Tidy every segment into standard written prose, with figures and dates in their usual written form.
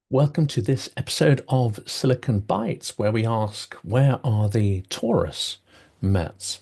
Welcome to this episode of Silicon Bites, where we ask, where are the Taurus Merz?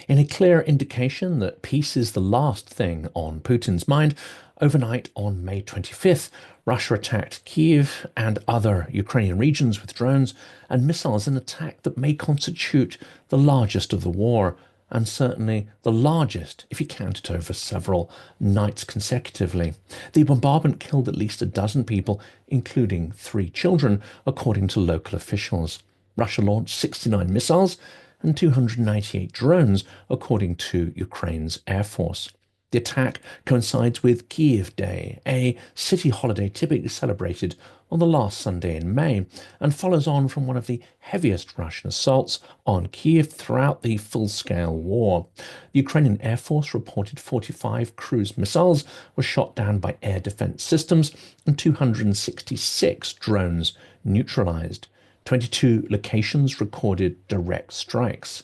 In a clear indication that peace is the last thing on Putin's mind, overnight on May 25th, Russia attacked Kyiv and other Ukrainian regions with drones and missiles, an attack that may constitute the largest of the war, and certainly the largest if you count it over several nights consecutively. The bombardment killed at least a dozen people, including 3 children, according to local officials. Russia launched 69 missiles and 298 drones, according to Ukraine's Air Force. The attack coincides with Kyiv Day, a city holiday typically celebrated on the last Sunday in May, and follows on from one of the heaviest Russian assaults on Kyiv throughout the full-scale war. The Ukrainian Air Force reported 45 cruise missiles were shot down by air defense systems and 266 drones neutralized. 22 locations recorded direct strikes.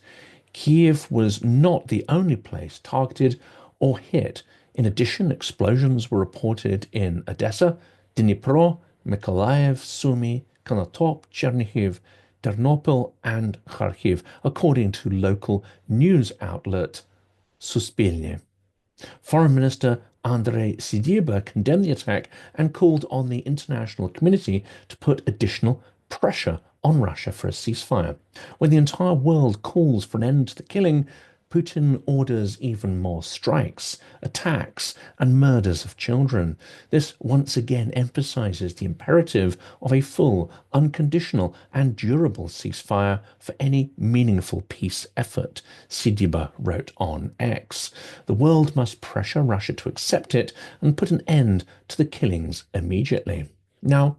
Kyiv was not the only place targeted or hit. In addition, explosions were reported in Odesa, Dnipro, Mykolaiv, Sumy, Konotop, Chernihiv, Ternopil, and Kharkiv, according to local news outlet Suspilne. Foreign Minister Andrei Sybiha condemned the attack and called on the international community to put additional pressure on Russia for a ceasefire. When the entire world calls for an end to the killing, Putin orders even more strikes, attacks, and murders of children. This once again emphasizes the imperative of a full, unconditional, and durable ceasefire for any meaningful peace effort, Sybiha wrote on X. The world must pressure Russia to accept it and put an end to the killings immediately. Now,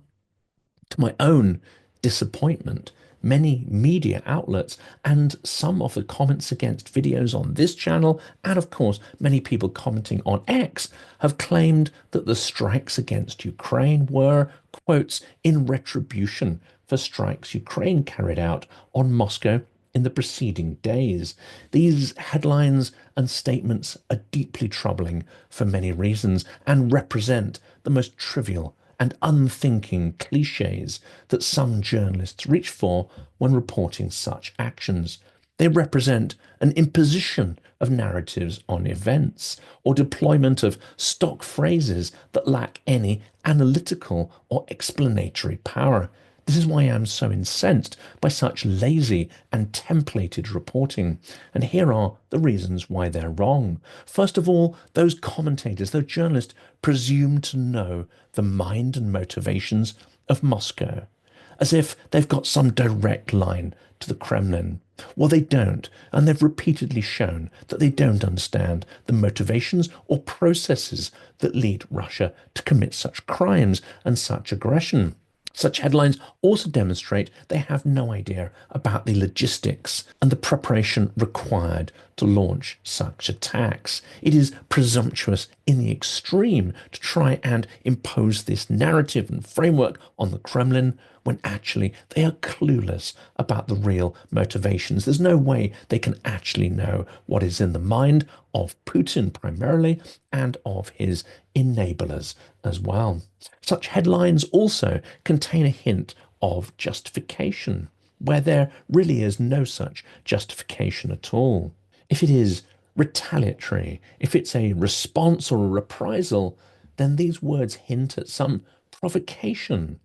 to my own disappointment, many media outlets and some of the comments against videos on this channel, and of course many people commenting on X, have claimed that the strikes against Ukraine were, quotes, in retribution for strikes Ukraine carried out on Moscow in the preceding days. These headlines and statements are deeply troubling for many reasons and represent the most trivial and unthinking cliches that some journalists reach for when reporting such actions. They represent an imposition of narratives on events or deployment of stock phrases that lack any analytical or explanatory power. This is why I'm so incensed by such lazy and templated reporting. And here are the reasons why they're wrong. First of all, those commentators, those journalists, presume to know the mind and motivations of Moscow, as if they've got some direct line to the Kremlin. Well, they don't, and they've repeatedly shown that they don't understand the motivations or processes that lead Russia to commit such crimes and such aggression. Such headlines also demonstrate they have no idea about the logistics and the preparation required to launch such attacks. It is presumptuous in the extreme to try and impose this narrative and framework on the Kremlin when actually they are clueless about the real motivations. There's no way they can actually know what is in the mind of Putin primarily and of his enablers as well. Such headlines also contain a hint of justification, where there really is no such justification at all. If it is retaliatory, if it's a response or a reprisal, then these words hint at some provocation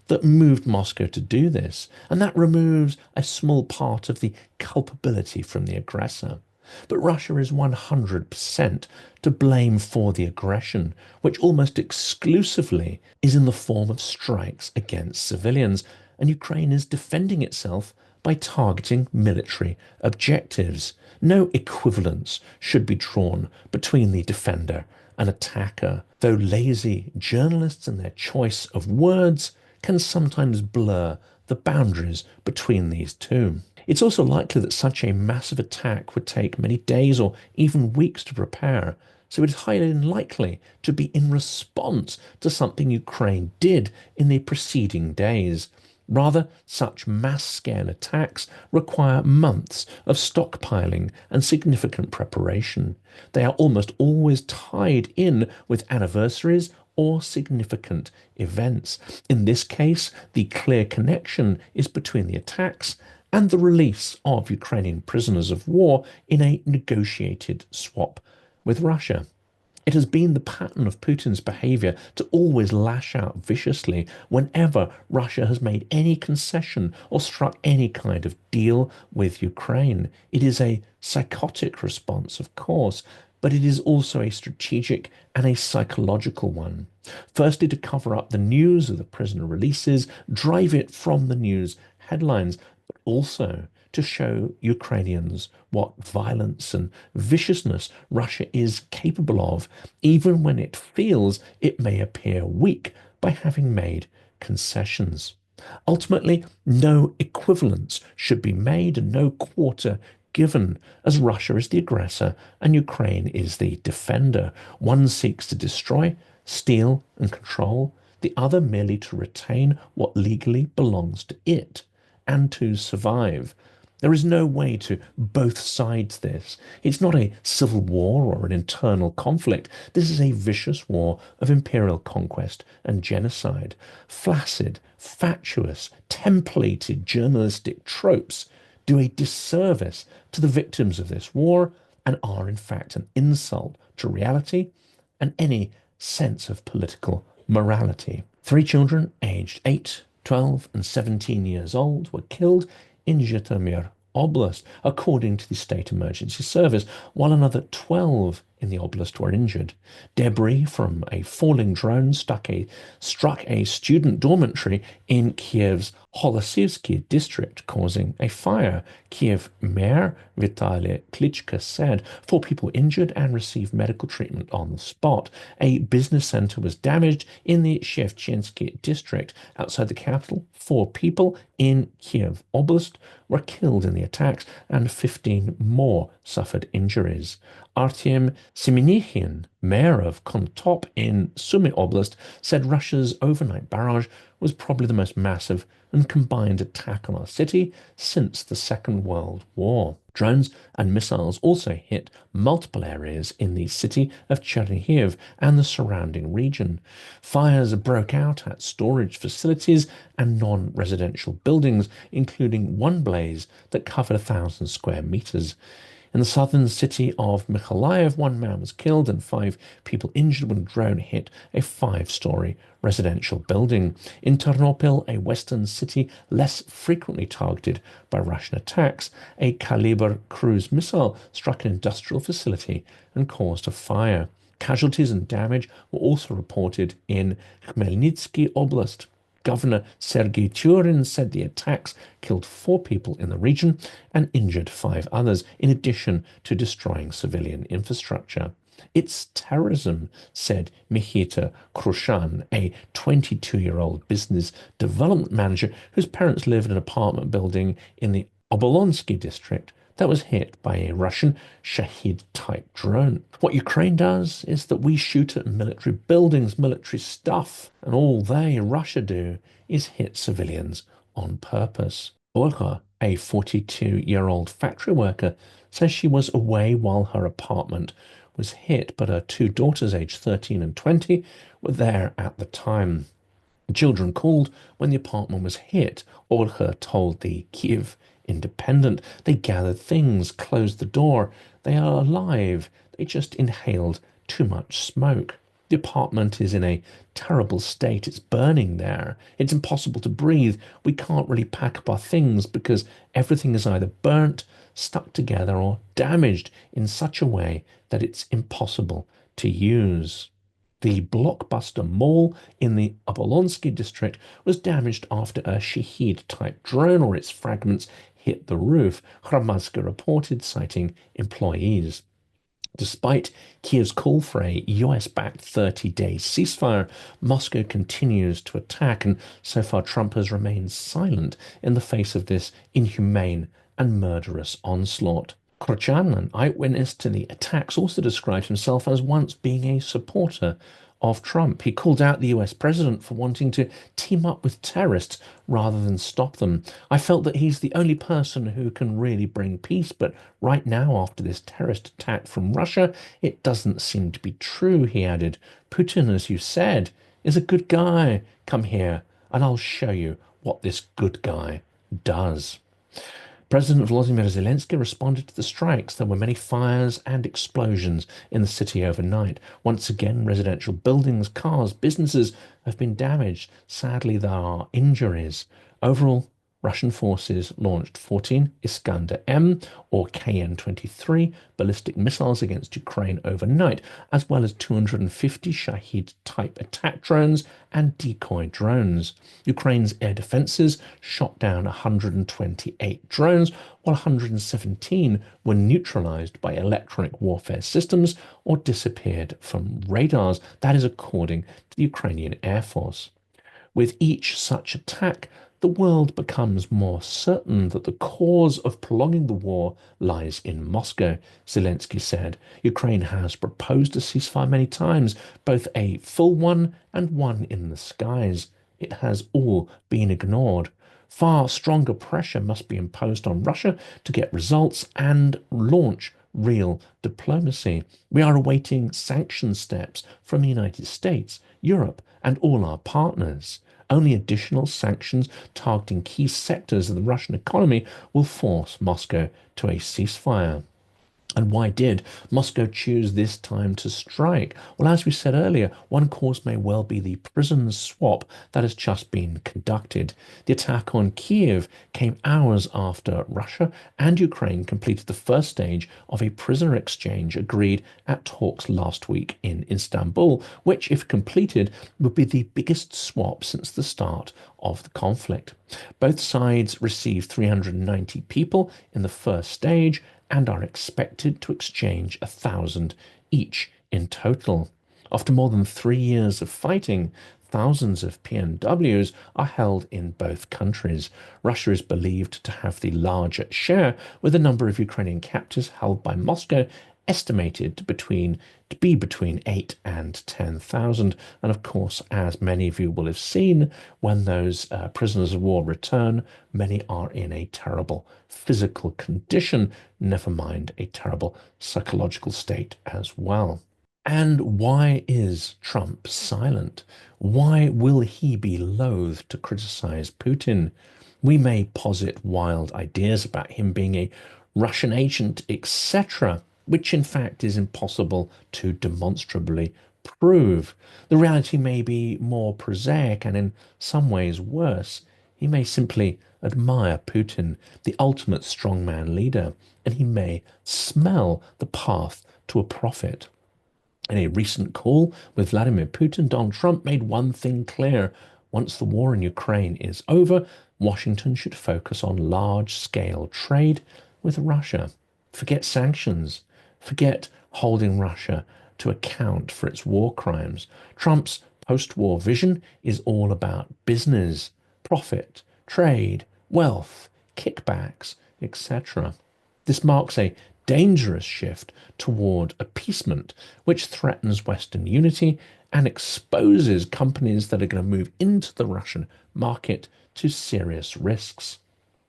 that moved Moscow to do this, and that removes a small part of the culpability from the aggressor. But Russia is 100% to blame for the aggression, which almost exclusively is in the form of strikes against civilians, and Ukraine is defending itself by targeting military objectives. No equivalence should be drawn between the defender and attacker, though lazy journalists and their choice of words can sometimes blur the boundaries between these two. It's also likely that such a massive attack would take many days or even weeks to prepare, so it is highly unlikely to be in response to something Ukraine did in the preceding days. Rather, such mass-scale attacks require months of stockpiling and significant preparation. They are almost always tied in with anniversaries or significant events. In this case, the clear connection is between the attacks and the release of Ukrainian prisoners of war in a negotiated swap with Russia. It has been the pattern of Putin's behavior to always lash out viciously whenever Russia has made any concession or struck any kind of deal with Ukraine. It is a psychotic response, of course, but it is also a strategic and a psychological one. Firstly, to cover up the news of the prisoner releases, drive it from the news headlines, but also to show Ukrainians what violence and viciousness Russia is capable of, even when it feels it may appear weak by having made concessions. Ultimately, no equivalence should be made and no quarter given, as Russia is the aggressor and Ukraine is the defender. One seeks to destroy, steal, and control, the other merely to retain what legally belongs to it and to survive. There is no way to both sides this. It's not a civil war or an internal conflict. This is a vicious war of imperial conquest and genocide. Flaccid, fatuous, templated journalistic tropes do a disservice to the victims of this war and are in fact an insult to reality and any sense of political morality. Three children aged 8, 12, and 17 years old were killed in Zhytomyr Oblast, according to the State Emergency Service, while another 12 in the oblast were injured. Debris from a falling drone struck a student dormitory in Kyiv's Holosivsky district, causing a fire. Kyiv Mayor Vitaly Klitschko said 4 people injured and received medical treatment on the spot. A business center was damaged in the Shevchensky district outside the capital. 4 people in Kyiv Oblast were killed in the attacks and 15 more suffered injuries. Artyom Semenihin, mayor of Konotop in Sumy Oblast, said Russia's overnight barrage was probably the most massive and combined attack on our city since the Second World War. Drones and missiles also hit multiple areas in the city of Chernihiv and the surrounding region. Fires broke out at storage facilities and non-residential buildings, including one blaze that covered 1,000 square meters. In the southern city of Mykolaiv, 1 man was killed and 5 people injured when a drone hit a 5-story residential building. In Ternopil, a western city less frequently targeted by Russian attacks, a Kaliber cruise missile struck an industrial facility and caused a fire. Casualties and damage were also reported in Khmelnytsky Oblast. Governor Sergei Turin said the attacks killed 4 people in the region and injured 5 others, in addition to destroying civilian infrastructure. It's terrorism, said Mikita Krushan, a 22-year-old business development manager whose parents live in an apartment building in the Obolonsky district that was hit by a Russian Shahid-type drone. What Ukraine does is that we shoot at military buildings, military stuff, and all they, Russia, do is hit civilians on purpose. Olga, a 42-year-old factory worker, says she was away while her apartment was hit, but her 2 daughters, aged 13 and 20, were there at the time. The children called when the apartment was hit, Olga told the Kyiv Independent. They gathered things, closed the door. They are alive. They just inhaled too much smoke. The apartment is in a terrible state. It's burning there. It's impossible to breathe. We can't really pack up our things because everything is either burnt, stuck together, or damaged in such a way that it's impossible to use. The Blockbuster Mall in the Obolonsky district was damaged after a Shahid-type drone or its fragments hit the roof, Hromadske reported, citing employees. Despite Kyiv's call for a US-backed 30-day ceasefire, Moscow continues to attack, and so far Trump has remained silent in the face of this inhumane and murderous onslaught. Krochan, an eyewitness to the attacks, also described himself as once being a supporter of Trump. He called out the US president for wanting to team up with terrorists rather than stop them. I felt that he's the only person who can really bring peace, but right now, after this terrorist attack from Russia, it doesn't seem to be true, he added. Putin, as you said, is a good guy. Come here, and I'll show you what this good guy does. President Volodymyr Zelensky responded to the strikes. There were many fires and explosions in the city overnight. Once again, residential buildings, cars, businesses have been damaged. Sadly, there are injuries. Overall, Russian forces launched 14 Iskander-M or KN-23 ballistic missiles against Ukraine overnight, as well as 250 Shahed-type attack drones and decoy drones. Ukraine's air defenses shot down 128 drones, while 117 were neutralized by electronic warfare systems or disappeared from radars. That is according to the Ukrainian Air Force. With each such attack, the world becomes more certain that the cause of prolonging the war lies in Moscow, Zelensky said. Ukraine has proposed a ceasefire many times, both a full one and one in the skies. It has all been ignored. Far stronger pressure must be imposed on Russia to get results and launch real diplomacy. We are awaiting sanction steps from the United States, Europe, and all our partners. Only additional sanctions targeting key sectors of the Russian economy will force Moscow to a ceasefire. And why did Moscow choose this time to strike? Well, as we said earlier, one cause may well be the prison swap that has just been conducted. The attack on Kyiv came hours after Russia and Ukraine completed the first stage of a prisoner exchange agreed at talks last week in Istanbul, which, if completed, would be the biggest swap since the start of the conflict. Both sides received 390 people in the first stage and are expected to exchange 1,000 each in total. After more than 3 years of fighting, thousands of PNWs are held in both countries. Russia is believed to have the larger share, with the number of Ukrainian captives held by Moscow estimated to be between 8 and 10,000. And of course, as many of you will have seen, when those prisoners of war return, many are in a terrible physical condition, never mind a terrible psychological state as well. And why is Trump silent? Why will he be loath to criticize Putin? We may posit wild ideas about him being a Russian agent, etc., which in fact is impossible to demonstrably prove. The reality may be more prosaic and in some ways worse. He may simply admire Putin, the ultimate strongman leader, and he may smell the path to a profit. In a recent call with Vladimir Putin, Donald Trump made one thing clear. Once the war in Ukraine is over, Washington should focus on large-scale trade with Russia. Forget sanctions. Forget holding Russia to account for its war crimes. Trump's post-war vision is all about business, profit, trade, wealth, kickbacks, etc. This marks a dangerous shift toward appeasement, which threatens Western unity and exposes companies that are going to move into the Russian market to serious risks.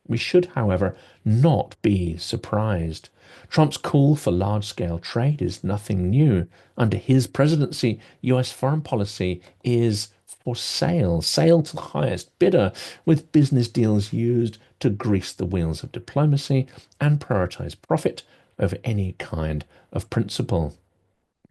We should, however, not be surprised. Trump's call for large-scale trade is nothing new. Under his presidency, US foreign policy is for sale to the highest bidder, with business deals used to grease the wheels of diplomacy and prioritize profit over any kind of principle.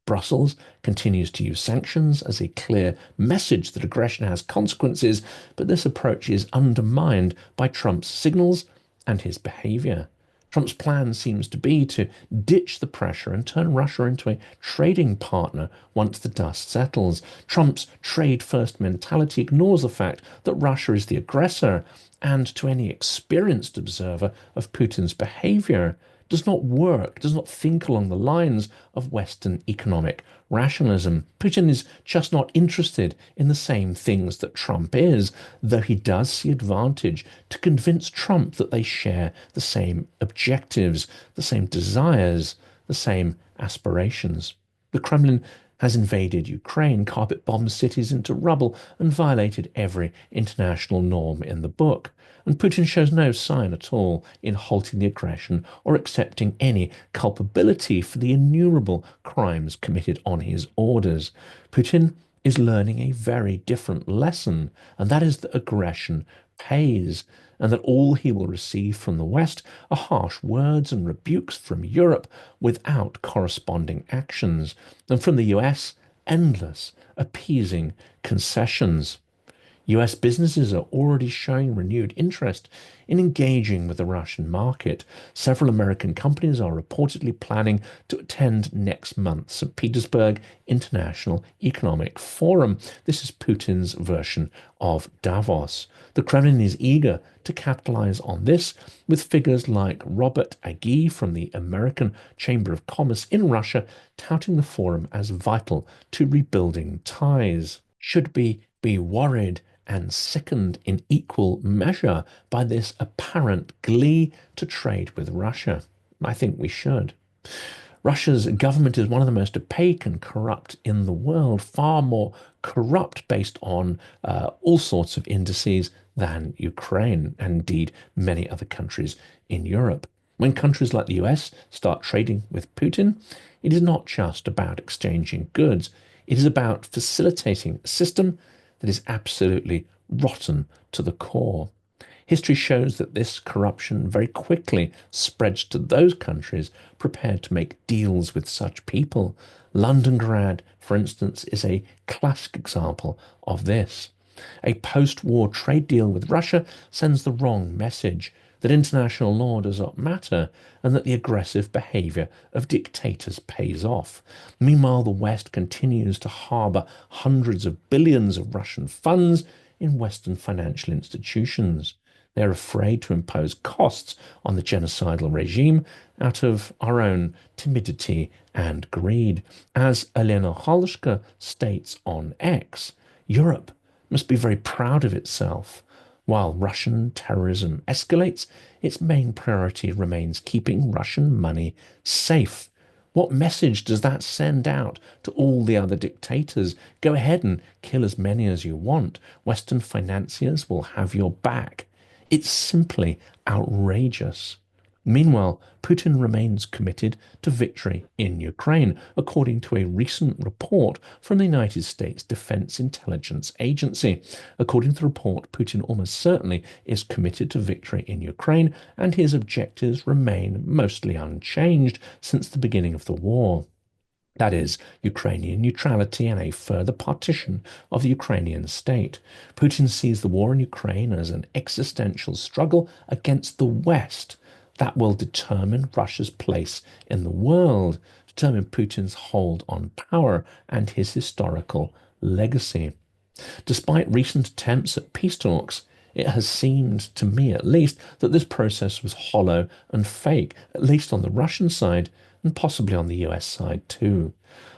Brussels continues to use sanctions as a clear message that aggression has consequences, but this approach is undermined by Trump's signals and his behavior. Trump's plan seems to be to ditch the pressure and turn Russia into a trading partner once the dust settles. Trump's trade-first mentality ignores the fact that Russia is the aggressor, and to any experienced observer of Putin's behavior, does not work, does not think along the lines of Western economic rationalism. Putin is just not interested in the same things that Trump is, though he does see advantage to convince Trump that they share the same objectives, the same desires, the same aspirations. The Kremlin has invaded Ukraine, carpet bombed cities into rubble, and violated every international norm in the book. And Putin shows no sign at all in halting the aggression or accepting any culpability for the innumerable crimes committed on his orders. Putin is learning a very different lesson, and that is that aggression pays, and that all he will receive from the West are harsh words and rebukes from Europe without corresponding actions, and from the US, endless, appeasing concessions. US businesses are already showing renewed interest in engaging with the Russian market. Several American companies are reportedly planning to attend next month's St. Petersburg International Economic Forum. This is Putin's version of Davos. The Kremlin is eager to capitalize on this, with figures like Robert Agee from the American Chamber of Commerce in Russia touting the forum as vital to rebuilding ties. Should we be worried and sickened in equal measure by this apparent glee to trade with Russia? I think we should. Russia's government is one of the most opaque and corrupt in the world, far more corrupt based on all sorts of indices than Ukraine and indeed many other countries in Europe. When countries like the US start trading with Putin, it is not just about exchanging goods, it is about facilitating a system that is absolutely rotten to the core. History shows that this corruption very quickly spreads to those countries prepared to make deals with such people. Londongrad, for instance, is a classic example of this. A post-war trade deal with Russia sends the wrong message that international law does not matter and that the aggressive behavior of dictators pays off. Meanwhile, the West continues to harbor hundreds of billions of Russian funds in Western financial institutions. They're afraid to impose costs on the genocidal regime out of our own timidity and greed. As Elena Holshka states on X, Europe must be very proud of itself. While Russian terrorism escalates, its main priority remains keeping Russian money safe. What message does that send out to all the other dictators? Go ahead and kill as many as you want. Western financiers will have your back. It's simply outrageous. Meanwhile, Putin remains committed to victory in Ukraine, according to a recent report from the United States Defense Intelligence Agency. According to the report, Putin almost certainly is committed to victory in Ukraine, and his objectives remain mostly unchanged since the beginning of the war. That is, Ukrainian neutrality and a further partition of the Ukrainian state. Putin sees the war in Ukraine as an existential struggle against the West that will determine Russia's place in the world, determine Putin's hold on power and his historical legacy. Despite recent attempts at peace talks, it has seemed, to me at least, that this process was hollow and fake, at least on the Russian side and possibly on the US side too.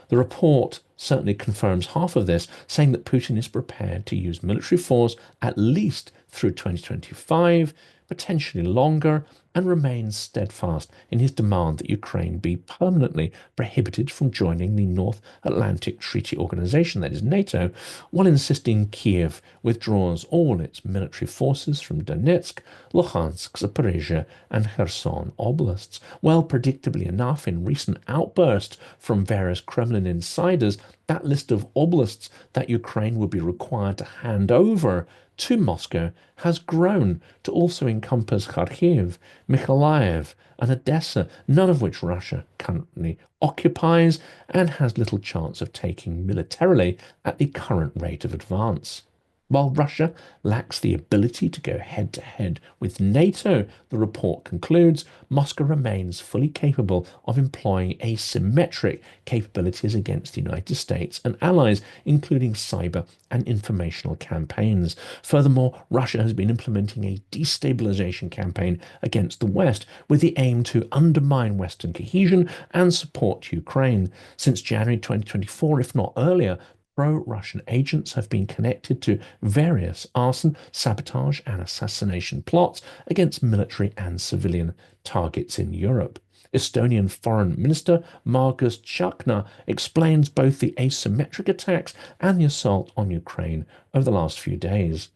The report certainly confirms half of this, saying that Putin is prepared to use military force at least through 2025, potentially longer, and remains steadfast in his demand that Ukraine be permanently prohibited from joining the North Atlantic Treaty Organization, that is NATO, while insisting Kyiv withdraws all its military forces from Donetsk, Luhansk, Zaporizhia, and Kherson oblasts. Well, predictably enough, in recent outbursts from various Kremlin insiders, that list of oblasts that Ukraine would be required to hand over to Moscow has grown to also encompass Kharkiv, Mykolaiv, and Odesa, none of which Russia currently occupies and has little chance of taking militarily at the current rate of advance. While Russia lacks the ability to go head to head with NATO, the report concludes, Moscow remains fully capable of employing asymmetric capabilities against the United States and allies, including cyber and informational campaigns. Furthermore, Russia has been implementing a destabilization campaign against the West with the aim to undermine Western cohesion and support Ukraine. Since January 2024, if not earlier, pro-Russian agents have been connected to various arson, sabotage, and assassination plots against military and civilian targets in Europe. Estonian Foreign Minister Margus Tsahkna explains both the asymmetric attacks and the assault on Ukraine over the last few days.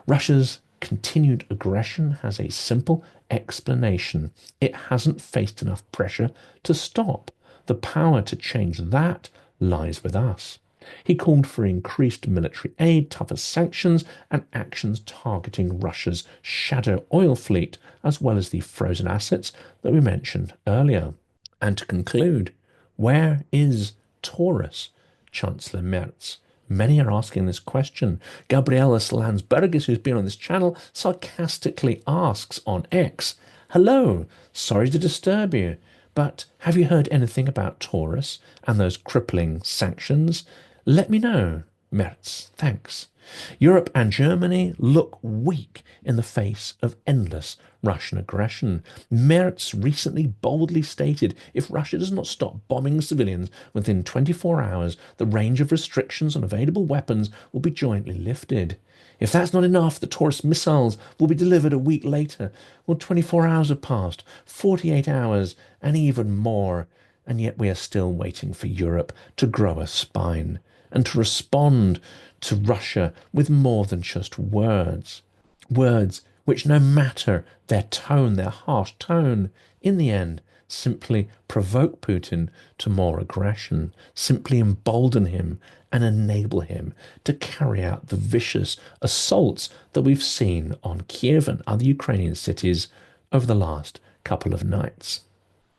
Russia's continued aggression has a simple explanation. It hasn't faced enough pressure to stop. The power to change that lies with us. He called for increased military aid, tougher sanctions, and actions targeting Russia's shadow oil fleet, as well as the frozen assets that we mentioned earlier. And to conclude, where is Taurus? Chancellor Merz. Many are asking this question. Gabrielas Landsbergis, who's been on this channel, sarcastically asks on X, "Hello, sorry to disturb you, but have you heard anything about Taurus and those crippling sanctions? Let me know, Merz. Thanks." Europe and Germany look weak in the face of endless Russian aggression. Merz recently boldly stated if Russia does not stop bombing civilians within 24 hours, the range of restrictions on available weapons will be jointly lifted. If that's not enough, the Taurus missiles will be delivered a week later. Well, 24 hours have passed, 48 hours, and even more. And yet we are still waiting for Europe to grow a spine and to respond to Russia with more than just words. Words which, no matter their tone, their harsh tone, in the end, simply provoke Putin to more aggression, simply embolden him and enable him to carry out the vicious assaults that we've seen on Kyiv and other Ukrainian cities over the last couple of nights.